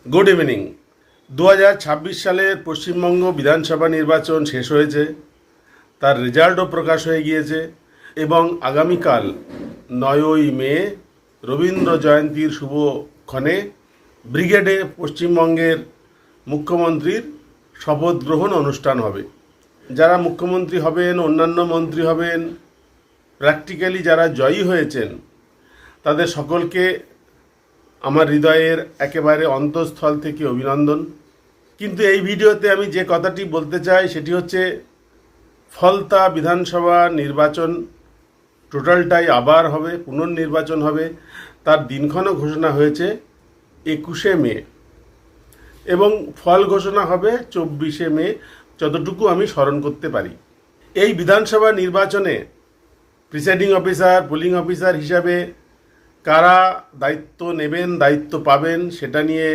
Good evening. 2026 সালের পশ্চিমবঙ্গ বিধানসভা নির্বাচন শেষ হয়েছে, তার রেজাল্টও প্রকাশ হয়ে গিয়েছে এবং আগামীকাল 9ই মে রবীন্দ্র জয়ন্তীর শুভক্ষণে ব্রিগেডে পশ্চিমবঙ্গের মুখ্যমন্ত্রীর শপথ গ্রহণ অনুষ্ঠান হবে। যারা মুখ্যমন্ত্রী হবেন, অন্যান্য মন্ত্রী হবেন, প্র্যাকটিক্যালি যারা জয়ী হয়েছেন তাদের সকলকে আমার হৃদয়ের একেবারে অন্তঃস্থল থেকে অভিনন্দন। কিন্তু এই ভিডিওতে আমি যে কথাটি বলতে চাই সেটি হচ্ছে, ফলতা বিধানসভা নির্বাচন টোটালটাই আবার হবে, পুনর্নির্বাচন হবে। তার দিনক্ষণও ঘোষণা হয়েছে 21শে মে এবং ফল ঘোষণা হবে 24শে মে, যতটুকু আমি স্মরণ করতে পারি। এই বিধানসভা নির্বাচনে প্রিসাইডিং অফিসার, পোলিং অফিসার হিসাবে কারা দায়িত্ব নেবেন, দায়িত্ব পাবেন, সেটা নিয়ে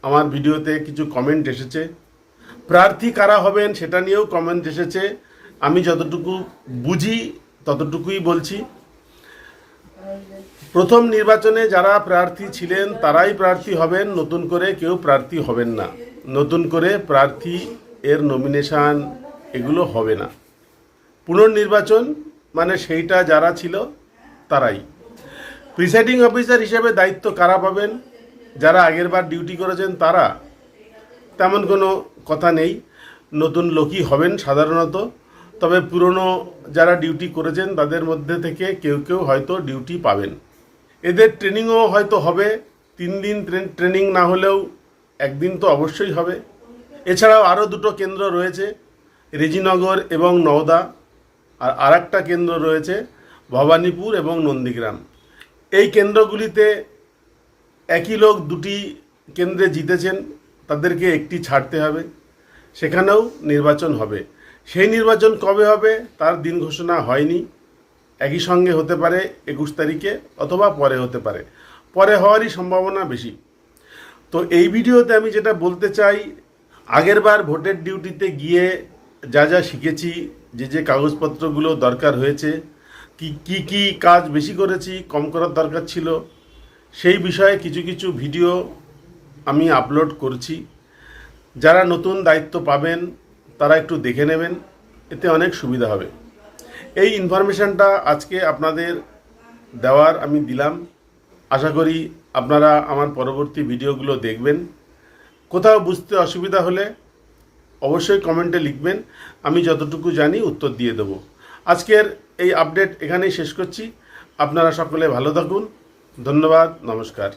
আমার ভিডিওতে কিছু কমেন্ট এসেছে। প্রার্থী কারা হবেন সেটা নিয়েও কমেন্ট এসেছে। আমি যতটুকু বুঝি ততটুকুই বলছি। প্রথম নির্বাচনে যারা প্রার্থী ছিলেন তারাই প্রার্থী হবেন, নতুন করে কেউ প্রার্থী হবেন না। নতুন করে প্রার্থী এর নমিনেশন এগুলো হবে না। পুনর্নির্বাচন মানে সেইটা যারা ছিল তারাই। প্রিসাইডিং অফিসার হিসেবে দায়িত্ব কারা পাবেন? যারা আগেরবার ডিউটি করেছেন তারা, তেমন কোনো কথা নেই, নতুন লোকই হবেন সাধারণত। তবে পুরনো যারা ডিউটি করেছেন তাদের মধ্যে থেকে কেউ কেউ হয়তো ডিউটি পাবেন। এদের ট্রেনিংও হয়তো হবে, 3 দিন ট্রেনিং না হলেও একদিন তো অবশ্যই হবে। এছাড়াও আরও দুটো কেন্দ্র রয়েছে, রেজিনগর এবং নওদা, আর আরেকটা কেন্দ্র রয়েছে ভবানীপুর এবং নন্দীগ্রাম। এই কেন্দ্রগুলিতে একই লোক দুটি কেন্দ্রে জিতেছেন, তাদেরকে একটি ছাড়তে হবে, সেখানেও নির্বাচন হবে। সেই নির্বাচন কবে হবে তার দিন ঘোষণা হয়নি। একই সঙ্গে হতে পারে 21 তারিখে অথবা পরে হতে পারে, পরে হওয়ারই সম্ভাবনা বেশি। তো এই ভিডিওতে আমি যেটা বলতে চাই, আগেরবার ভোটের ডিউটিতে গিয়ে যা যা শিখেছি, যে কাগজপত্রগুলো দরকার হয়েছে, কি কাজ বেশি করেছি, কম করার দরকার ছিল, সেই বিষয়ে কিছু কিছু ভিডিও আমি আপলোড করছি। যারা নতুন দায়িত্ব পাবেন তারা একটু দেখে নেবেন, এতে অনেক সুবিধা হবে। এই ইনফরমেশনটা আজকে আপনাদের দেওয়ার আমি দিলাম। আশা করি আপনারা আমার পরবর্তী ভিডিওগুলো দেখবেন। কোথাও বুঝতে অসুবিধা হলে অবশ্যই কমেন্টে লিখবেন, আমি যতটুকু জানি উত্তর দিয়ে দেবো। আজকের এই আপডেট এখানেই শেষ করছি। আপনারা সকলে ভালো থাকুন। ধন্যবাদ, নমস্কার।